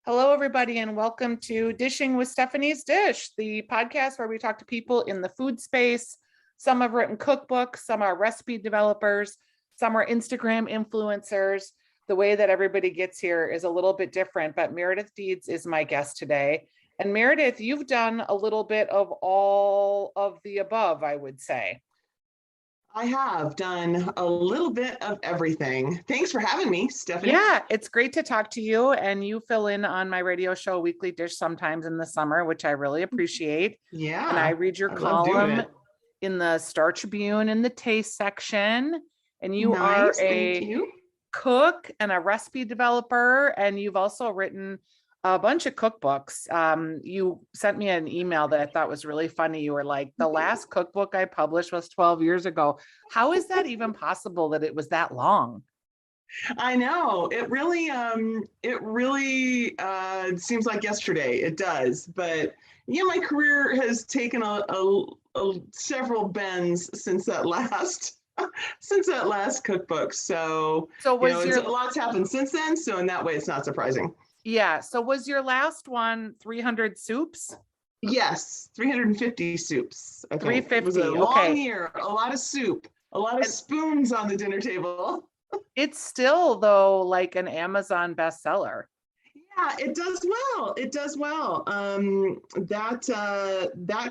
Hello, everybody, and welcome to Dishing with Stephanie's Dish, the podcast where we talk to people in the food space. Some have written cookbooks, some are recipe developers, some are Instagram influencers. The way that everybody gets here is a little bit different, but Meredith Deeds is my guest today. And Meredith, you've done a little bit of all of the above, I would say. I have done a little bit of everything. Thanks for having me, Stephanie. Yeah, it's great to talk to you. And you fill in on my radio show, Weekly Dish, sometimes in the summer, which I really appreciate. Yeah. And I read your column in the Star Tribune in the taste section. And you are a cook and a recipe developer. And you've also written a bunch of cookbooks. You sent me an email that I thought was really funny. You were like, the last cookbook I published was 12 years ago. How is that even possible that it was that long? I know it really seems like yesterday. It does, but yeah, my career has taken a several bends since that last cookbook. So a lot's happened since then. So in that way, it's not surprising. Yeah. So was your last one 300 soups? Yes, 350 soups. 350. It was a long year, a lot of soup, a lot of spoons on the dinner table. It's still, though, like an Amazon bestseller. Yeah, it does well. It does well. That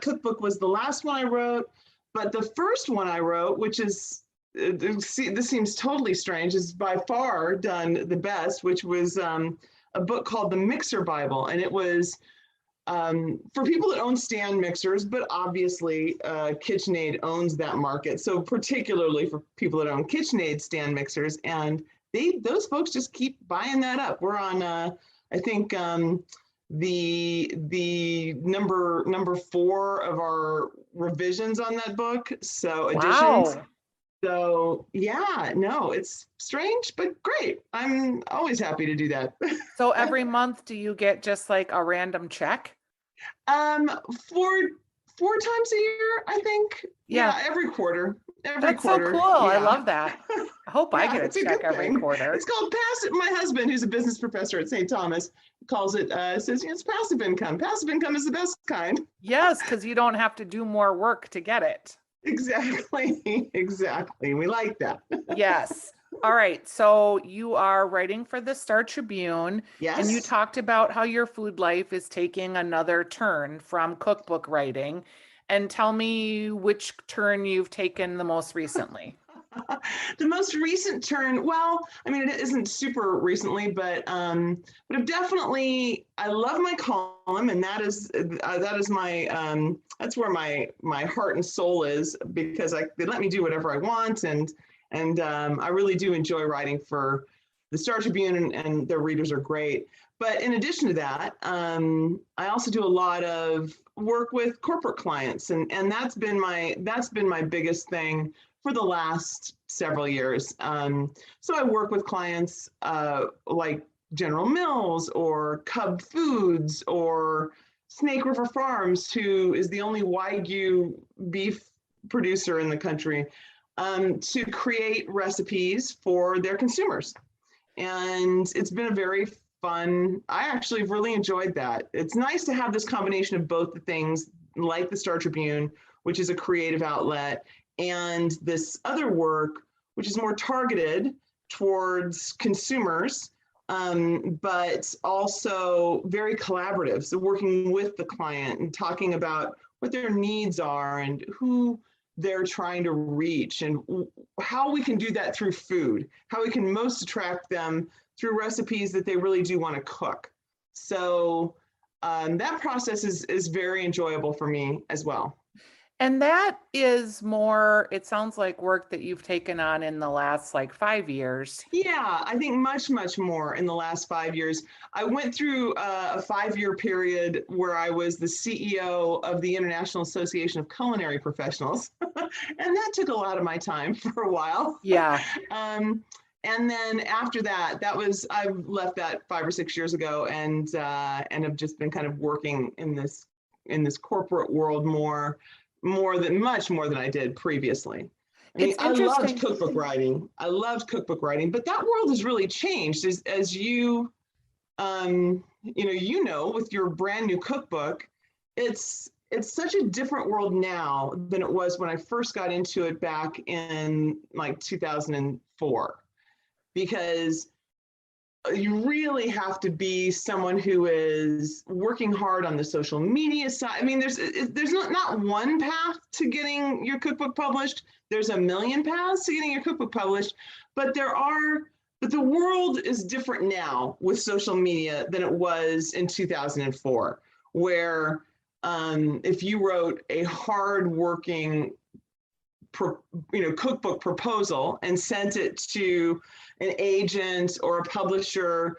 cookbook was the last one I wrote, but the first one I wrote, which is, this seems totally strange, is by far done the best, which was a book called The Mixer Bible. And it was for people that own stand mixers, but obviously KitchenAid owns that market. So particularly for people that own KitchenAid stand mixers, and those folks just keep buying that up. We're on, I think, the number 4 of our revisions on that book. So editions. Wow. So yeah, no, it's strange, but great. I'm always happy to do that. So every month, do you get just like a random check? 4 times a year, I think. Yeah, every quarter. That's so cool. Yeah. I love that. I hope I get a check every quarter. It's called passive. My husband, who's a business professor at St. Thomas, calls it, says it's passive income. Passive income is the best kind. Yes, because you don't have to do more work to get it. Exactly. We like that. Yes. All right. So you are writing for the Star Tribune. Yes. And you talked about how your food life is taking another turn from cookbook writing. And tell me which turn you've taken the most recently. The most recent turn, well, I mean, it isn't super recently, but I've definitely, I love my column, and that is my, that's where my heart and soul is, because they let me do whatever I want, and I really do enjoy writing for the Star Tribune, and their readers are great. But in addition to that, I also do a lot of work with corporate clients, and that's been my biggest thing for the last several years. So I work with clients like General Mills or Cub Foods or Snake River Farms, who is the only Wagyu beef producer in the country, to create recipes for their consumers. And it's been a very fun, I actually really enjoyed that. It's nice to have this combination of both the things, like the Star Tribune, which is a creative outlet, and this other work, which is more targeted towards consumers, but also very collaborative. So working with the client and talking about what their needs are and who they're trying to reach, and how we can do that through food, how we can most attract them through recipes that they really do want to cook. So that process is very enjoyable for me as well. And that is more, it sounds like work that you've taken on in the last 5 years. Yeah, I think much more in the last 5 years. I went through a 5-year period where I was the CEO of the International Association of Culinary Professionals. And that took a lot of my time for a while. Yeah. And then after that, I left that 5 or 6 years ago, and have just been kind of working in this corporate world much more than I did previously. I loved cookbook writing. But that world has really changed, as you with your brand new cookbook, it's such a different world now than it was when I first got into it back in like 2004, because you really have to be someone who is working hard on the social media side. I mean, there's not one path to getting your cookbook published. There's a million paths to getting your cookbook published, but the world is different now with social media than it was in 2004, where if you wrote a hard-working cookbook proposal and sent it to an agent or a publisher,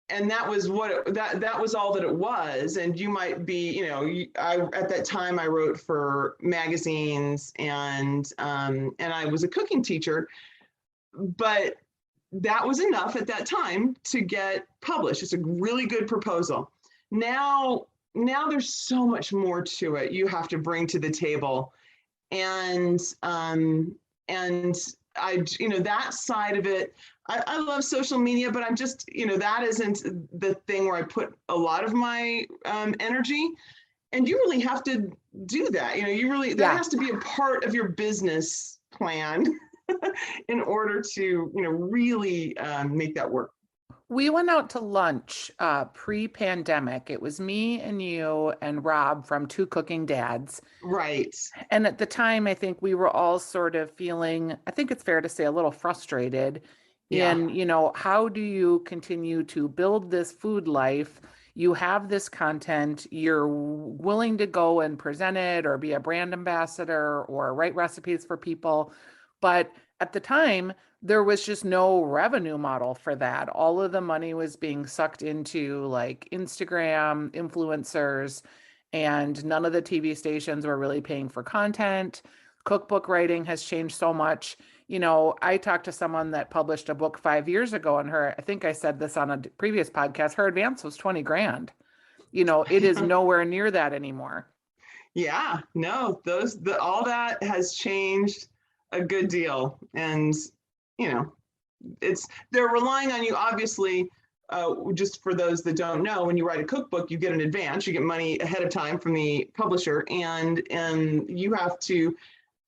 and that was that was all that it was. And you might be, at that time I wrote for magazines, and I was a cooking teacher, but that was enough at that time to get published. It's a really good proposal. Now there's so much more to it you have to bring to the table. And I, that side of it, I love social media, but I'm just, that isn't the thing where I put a lot of my energy. And you really have to do that. That has to be a part of your business plan in order to, really make that work. We went out to lunch pre-pandemic. It was me and you and Rob from Two Cooking Dads. Right. And at the time, I think we were all sort of feeling, I think it's fair to say, a little frustrated in, how do you continue to build this food life? You have this content, you're willing to go and present it or be a brand ambassador or write recipes for people. But at the time, there was just no revenue model for that. All of the money was being sucked into like Instagram influencers, and none of the TV stations were really paying for content. Cookbook writing has changed so much. I talked to someone that published a book 5 years ago, and I think I said this on a previous podcast, her advance was 20 grand. It is nowhere near that anymore. Yeah, no, all that has changed a good deal. And they're relying on you, obviously. Just for those that don't know, when you write a cookbook, you get an advance, you get money ahead of time from the publisher, and you have to,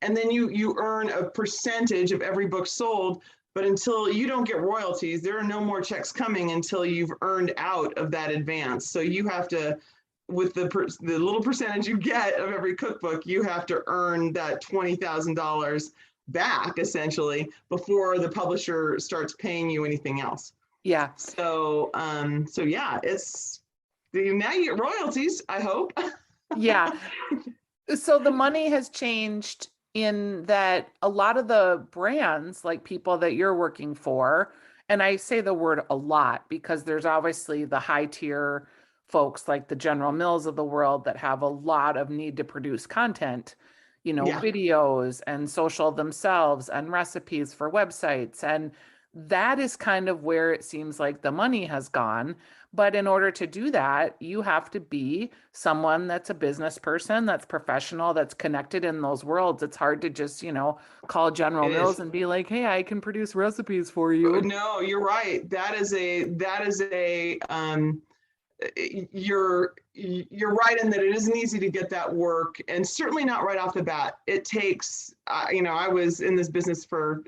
and then you earn a percentage of every book sold. But until you don't get royalties, there are no more checks coming until you've earned out of that advance. So you have to, with the little percentage you get of every cookbook, you have to earn that $20,000 back essentially before the publisher starts paying you anything else. Yeah. So yeah, it's now you get royalties, I hope. Yeah. So the money has changed in that a lot of the brands, like people that you're working for, and I say the word a lot because there's obviously the high tier folks like the General Mills of the world that have a lot of need to produce content, videos and social themselves and recipes for websites. And that is kind of where it seems like the money has gone. But in order to do that, you have to be someone that's a business person, that's professional, that's connected in those worlds. It's hard to just, call General Mills and be like, hey, I can produce recipes for you. No, you're right. You're right in that it isn't easy to get that work, and certainly not right off the bat. It takes, I was in this business for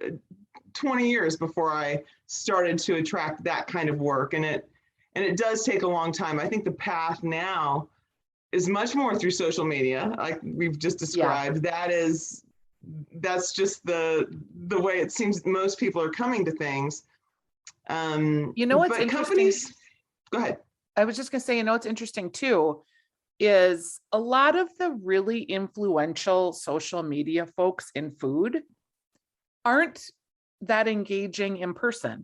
20 years before I started to attract that kind of work, and it does take a long time. I think the path now is much more through social media, like we've just described. Yeah. That's just the way it seems most people are coming to things. What's interesting? Companies, go ahead. I was just going to say, what's interesting too, is a lot of the really influential social media folks in food aren't that engaging in person.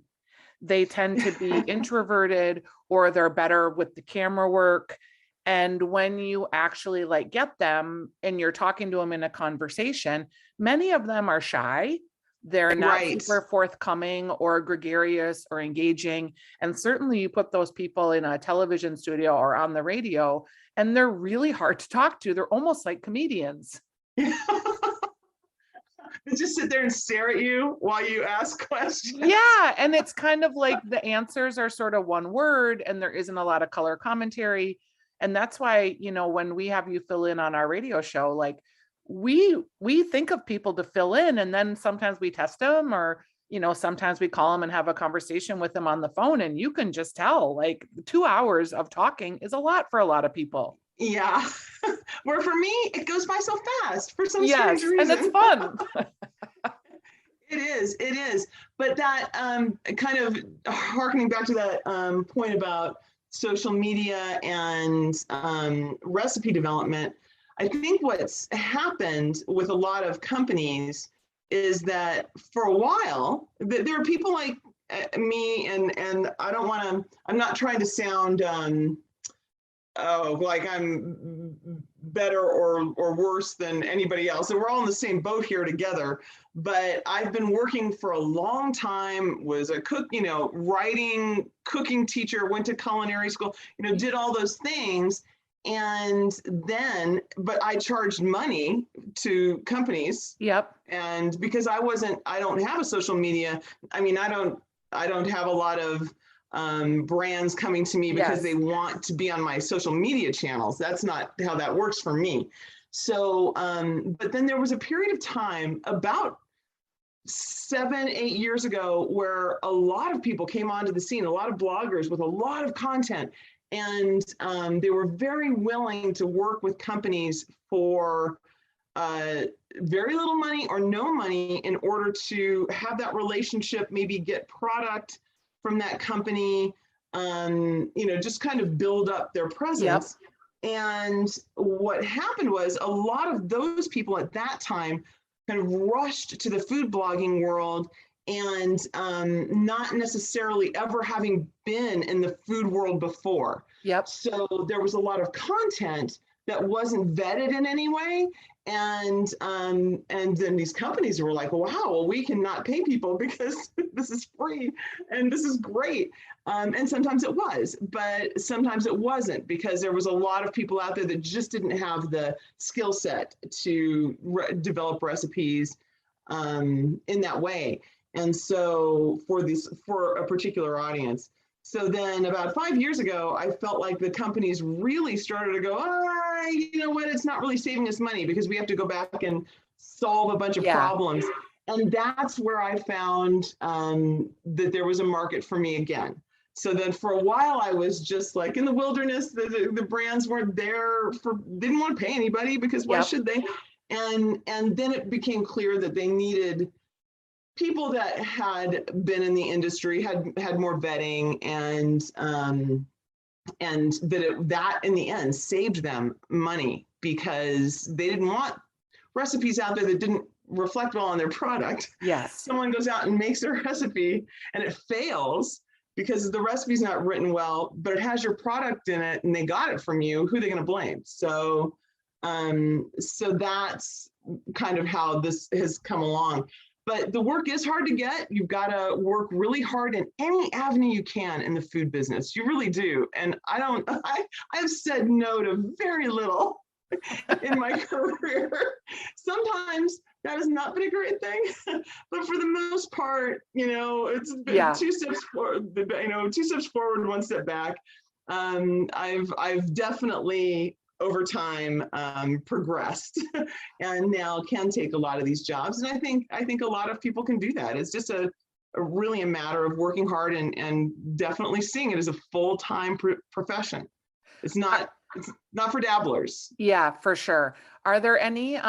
They tend to be introverted, or they're better with the camera work. And when you actually get them and you're talking to them in a conversation, many of them are shy. They're not super forthcoming or gregarious or engaging. And certainly you put those people in a television studio or on the radio, and they're really hard to talk to. They're almost like comedians. just sit there and stare at you while you ask questions. Yeah. And it's kind of like the answers are sort of one word and there isn't a lot of color commentary. And that's why, when we have you fill in on our radio show, like we think of people to fill in, and then sometimes we test them, or sometimes we call them and have a conversation with them on the phone, and you can just tell, like 2 hours of talking is a lot for a lot of people. Yeah. Where for me, it goes by so fast for some strange reason. And it's fun. It is. But that kind of harkening back to that point about social media and recipe development, I think what's happened with a lot of companies is that for a while, there are people like me, and I'm not trying to sound like I'm better or worse than anybody else. And we're all in the same boat here together. But I've been working for a long time, was a cook, writing, cooking teacher, went to culinary school, did all those things. And then, but I charged money to companies. Yep. And because I don't have a social media, I don't have a lot of brands coming to me because they want to be on my social media channels. That's not how that works for me. So, but then there was a period of time about 7-8 years ago where a lot of people came onto the scene, a lot of bloggers with a lot of content, and they were very willing to work with companies for very little money or no money in order to have that relationship, maybe get product from that company, just kind of build up their presence. Yep. And what happened was a lot of those people at that time kind of rushed to the food blogging world, and not necessarily ever having been in the food world before. Yep. So there was a lot of content that wasn't vetted in any way. And then these companies were like, wow, well, we cannot pay people because this is free and this is great. And sometimes it was, but sometimes it wasn't, because there was a lot of people out there that just didn't have the skill set to develop recipes in that way. And so for a particular audience. So then about 5 years ago, I felt like the companies really started to go, you know what, it's not really saving us money because we have to go back and solve a bunch of problems. And that's where I found that there was a market for me again. So then for a while, I was just like in the wilderness. The brands weren't there didn't want to pay anybody because why should they? And then it became clear that they needed people that had been in the industry, had more vetting, and that in the end saved them money, because they didn't want recipes out there that didn't reflect well on their product. Yes. Someone goes out and makes a recipe and it fails because the recipe's not written well, but it has your product in it and they got it from you. Who are they going to blame? So that's kind of how this has come along. But the work is hard to get. You've got to work really hard in any avenue you can in the food business. You really do. And I've said no to very little in my career. Sometimes that has not been a great thing, but for the most part, it's been 2 steps forward, 2 steps forward, 1 step back. I've definitely over time progressed and now can take a lot of these jobs. And I think a lot of people can do that. It's just really a matter of working hard and definitely seeing it as a full-time profession. It's not for dabblers. Yeah, for sure. Are there any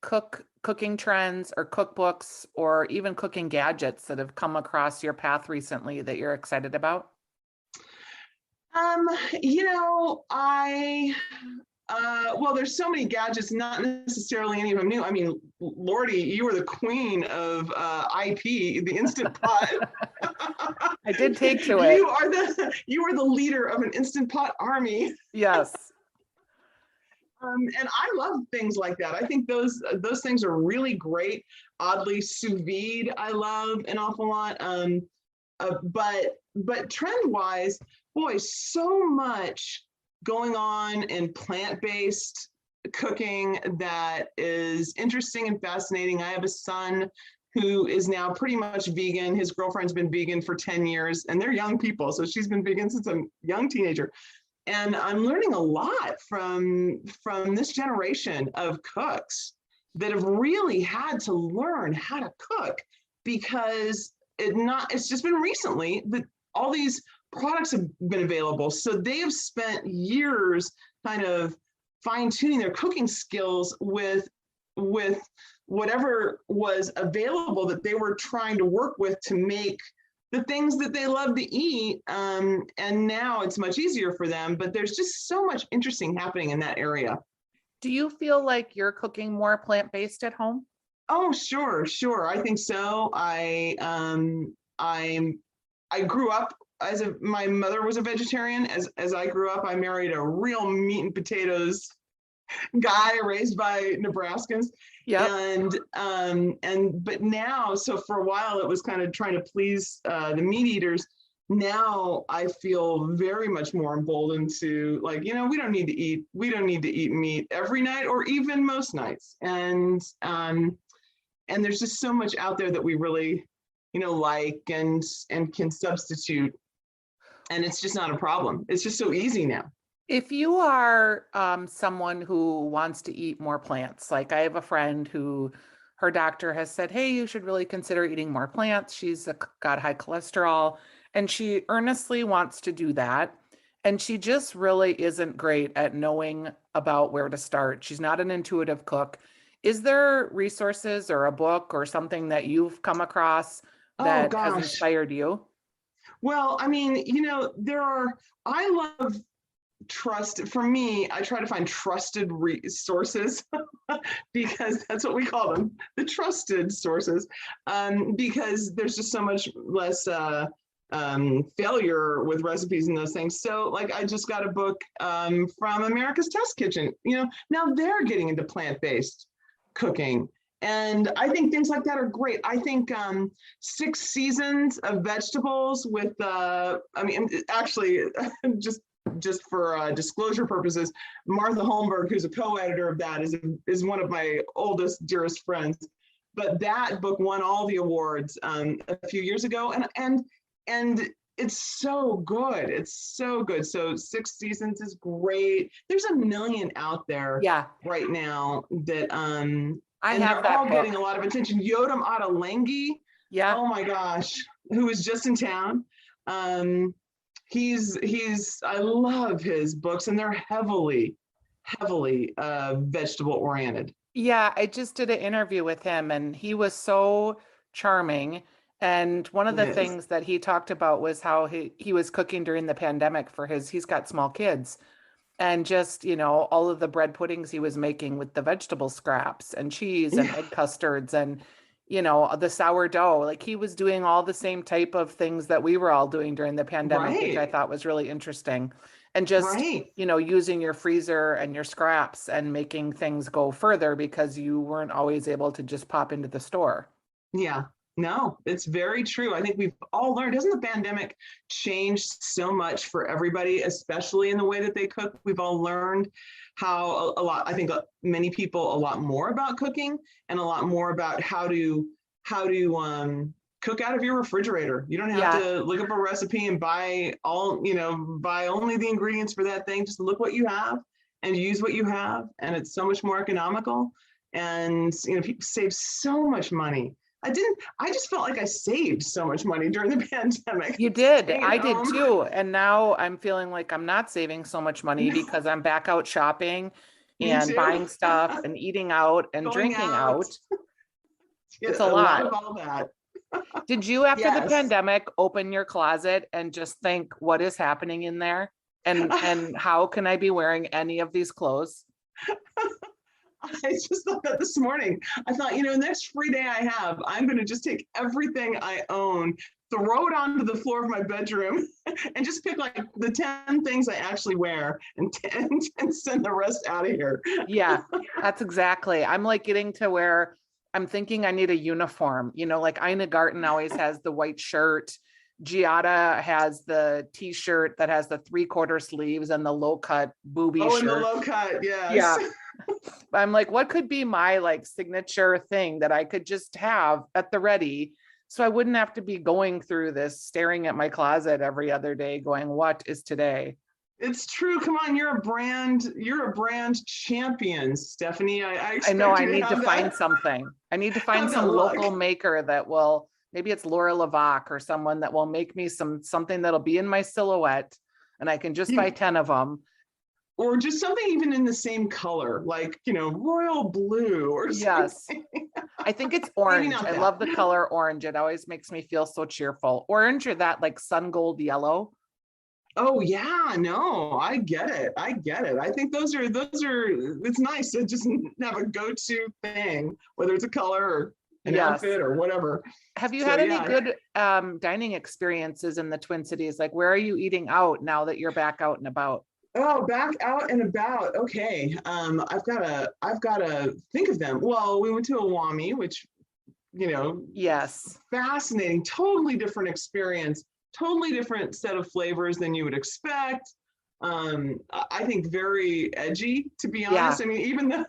cooking trends or cookbooks or even cooking gadgets that have come across your path recently that you're excited about? Well, there's so many gadgets, not necessarily any of them new. I mean, Lordy, you were the queen of IP, the Instant Pot. I did take to it. You are the leader of an Instant Pot army. Yes. And I love things like that. I think those things are really great. Oddly, sous vide, I love an awful lot. But trend-wise, boy, so much going on in plant-based cooking that is interesting and fascinating. I have a son who is now pretty much vegan. His girlfriend's been vegan for 10 years, and they're young people. So she's been vegan since a young teenager. And I'm learning a lot from this generation of cooks that have really had to learn how to cook, because it's just been recently that all these products have been available. So they have spent years kind of fine-tuning their cooking skills with whatever was available that they were trying to work with to make the things that they love to eat. And now it's much easier for them, but there's just so much interesting happening in that area. Do you feel like you're cooking more plant-based at home? Oh, sure. I think so. I grew up my mother was a vegetarian. As I grew up, I married a real meat and potatoes guy raised by Nebraskans. Yeah. But now, so for a while it was kind of trying to please the meat eaters. Now I feel very much more emboldened to, like, we don't need to eat meat every night or even most nights. And there's just so much out there that we really, like and can substitute. And it's just not a problem. It's just so easy now. If you are someone who wants to eat more plants, like I have a friend who her doctor has said, hey, you should really consider eating more plants. She's got high cholesterol and she earnestly wants to do that. And she just really isn't great at knowing about where to start. She's not an intuitive cook. Is there resources or a book or something that you've come across that has inspired you? Well, I mean, I love for me, I try to find trusted resources because that's what we call them, the trusted sources, because there's just so much less failure with recipes and those things. So like I just got a book from America's Test Kitchen. Now they're getting into plant-based cooking. And I think things like that are great. I think 6 seasons of vegetables with, actually, just for disclosure purposes, Martha Holmberg, who's a co-editor of that, is one of my oldest, dearest friends. But that book won all the awards a few years ago, and it's so good. It's so good. So 6 seasons is great. There's a million out there right now that they're all getting a lot of attention. Yotam Ottolenghi, oh my gosh, who was just in town. I love his books, and they're heavily vegetable oriented. Yeah, I just did an interview with him and he was so charming. And one of the things that he talked about was how he was cooking during the pandemic for he's got small kids. And just, all of the bread puddings he was making with the vegetable scraps and cheese and egg custards and, the sourdough, like he was doing all the same type of things that we were all doing during the pandemic, which I thought was really interesting. And just, using your freezer and your scraps and making things go further because you weren't always able to just pop into the store. Yeah. No, it's very true. I think we've all learned. Doesn't the pandemic change so much for everybody, especially in the way that they cook? We've all learned how I think many people a lot more about cooking and a lot more about how to cook out of your refrigerator. You don't have to look up a recipe and buy only the ingredients for that thing. Just look what you have and use what you have. And it's so much more economical. And, people save so much money. I just felt like I saved so much money during the pandemic. You did. I did too. And now I'm feeling like I'm not saving so much money because I'm back out shopping and buying stuff and eating out and drinking out. It's a lot of all that. Did you, after the pandemic, open your closet and just think, what is happening in there? And how can I be wearing any of these clothes? I just thought that this morning. I thought, next free day I have, I'm going to just take everything I own, throw it onto the floor of my bedroom, and just pick like the 10 things I actually wear and send the rest out of here. Yeah, that's exactly. I'm like getting to where I'm thinking I need a uniform. Like Ina Garten always has the white shirt. Giada has the t-shirt that has the 3/4 sleeves and the low cut booby shirt. And the low cut, yes. Yeah. I'm like, what could be my like signature thing that I could just have at the ready? So I wouldn't have to be going through this, staring at my closet every other day going, what is today? It's true. Come on, you're a brand champion, Stephanie. I I know expect I you to need to have find that, something. I need to find have that some luck. local maker that will, maybe it's Laura Lavac or someone that will make me something that'll be in my silhouette and I can just buy 10 of them. Or just something even in the same color, like, royal blue or Yes. something. I think it's orange. not I that. love the color orange. It always makes me feel so cheerful. Orange or that like sun gold yellow. Oh yeah, no, I get it. I think those are, it's nice to just have a go-to thing, whether it's a color or an Yes. outfit or whatever. Have you had any good dining experiences in the Twin Cities? Like, where are you eating out now that you're back out and about? Oh, back out and about. Okay. I've gotta think of them. Well, we went to Awami, which, Yes. fascinating, totally different experience, totally different set of flavors than you would expect. I think very edgy, to be honest. Yeah. I mean, even though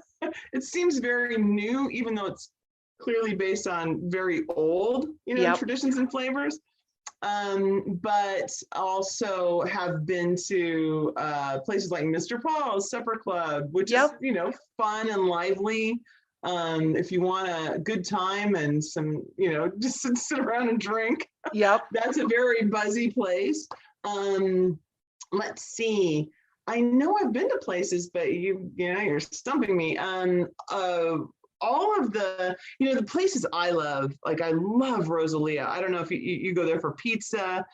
it seems very new, even though it's clearly based on very old, Yep. traditions and flavors. But also have been to places like Mr. Paul's Supper Club, which Yep. is, fun and lively. If you want a good time and some, just sit around and drink. Yep. That's a very buzzy place. Let's see. I know I've been to places, but you're stumping me. All of the, the places I love, like I love Rosalia. I don't know if you go there for pizza,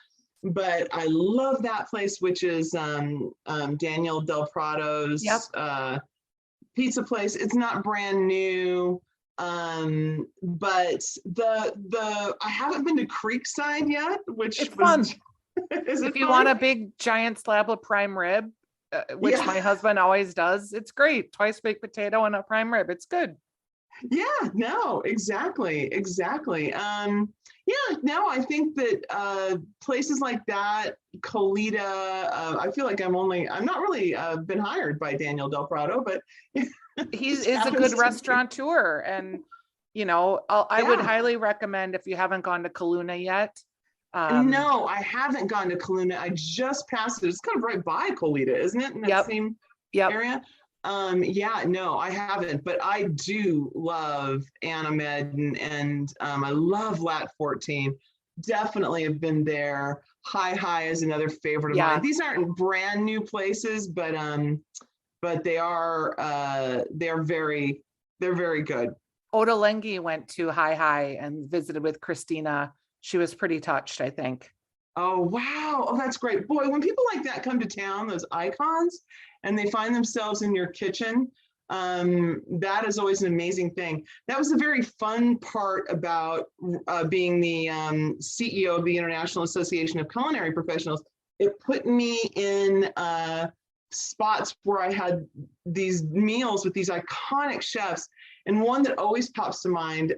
but I love that place, which is Daniel Del Prado's pizza place. It's not brand new, but I haven't been to Creekside yet, which it's fun. Is it if you fun? want a big giant slab of prime rib, which my husband always does, it's great. Twice baked potato and a prime rib. It's good. Yeah, no, exactly. No, I think that places like that, Colita, I feel like I'm not really been hired by Daniel Del Prado, but he is a good restaurateur. And, I would highly recommend, if you haven't gone to Kaluna yet. No, I haven't gone to Kaluna. I just passed it. It's kind of right by Colita, isn't it? In that same area? No, I haven't, but I do love Animed and I love Lat 14. Definitely have been there. Hi is another favorite of mine. These aren't brand new places, but they're very good. Oda Lengi went to Hi and visited with Christina. She was pretty touched, I think. Oh, wow. Oh, that's great. Boy, when people like that come to town, those icons, and they find themselves in your kitchen, that is always an amazing thing. That was a very fun part about being the CEO of the International Association of Culinary Professionals. It put me in spots where I had these meals with these iconic chefs. And one that always pops to mind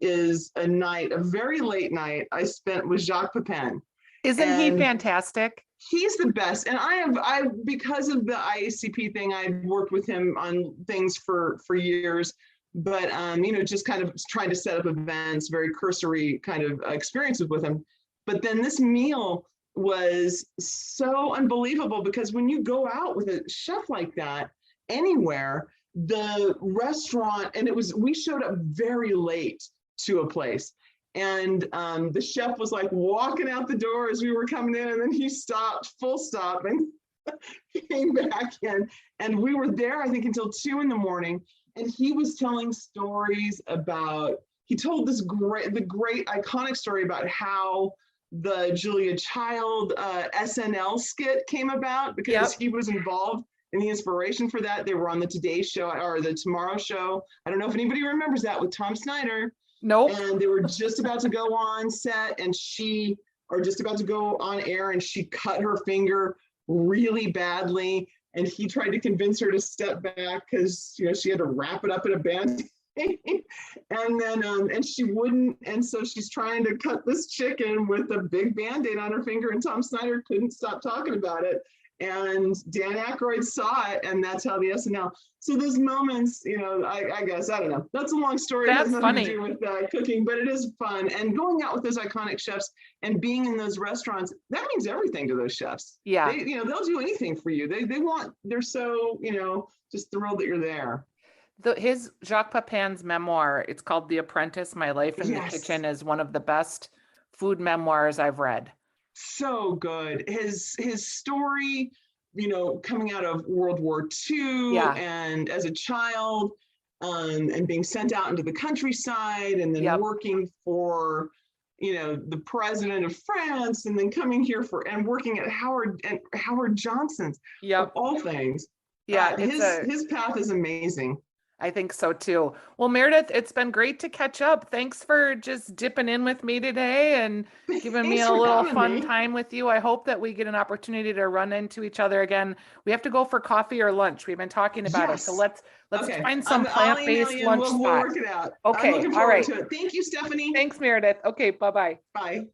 is a very late night I spent with Jacques Pepin. Isn't he fantastic? He's the best. And I because of the IACP thing, I've worked with him on things for years, but just kind of trying to set up events, very cursory kind of experiences with him. But then this meal was so unbelievable, because when you go out with a chef like that anywhere, the restaurant, and we showed up very late to a place. And the chef was like walking out the door as we were coming in, and then he stopped, full stop, and came back in. And we were there, I think, until 2 a.m. And he was telling stories about, he told the great iconic story about how the Julia Child SNL skit came about, because he was involved in the inspiration for that. They were on the Today Show or the Tomorrow Show. I don't know if anybody remembers that, with Tom Snyder. Nope. And they were just about to go on set, and just about to go on air, and she cut her finger really badly. And he tried to convince her to step back because, she had to wrap it up in a band-aid. And then, and she wouldn't. And so she's trying to cut this chicken with a big Band-Aid on her finger, and Tom Snyder couldn't stop talking about it. and Dan Aykroyd saw it, and that's how the SNL. So those moments, I guess, I don't know. That's a long story. That's it has nothing funny. to do with cooking, but it is fun. And going out with those iconic chefs and being in those restaurants, that means everything to those chefs. Yeah. They'll do anything for you. They're so, just thrilled that you're there. His Jacques Pepin's memoir, it's called The Apprentice, My Life in the Kitchen, is one of the best food memoirs I've read. So good. His story, coming out of World War II and as a child, and being sent out into the countryside and then working for, the president of France, and then coming here and working at Howard Johnson's, of all things. Yeah, his path is amazing. I think so too. Well, Meredith, it's been great to catch up. Thanks for just dipping in with me today and giving me a little fun time with you. I hope that we get an opportunity to run into each other again. We have to go for coffee or lunch. We've been talking about it. So let's find some plant-based lunch spot. We'll work it out. Okay. I'm looking all right. to it. Thank you, Stephanie. Thanks, Meredith. Okay. Bye-bye. Bye.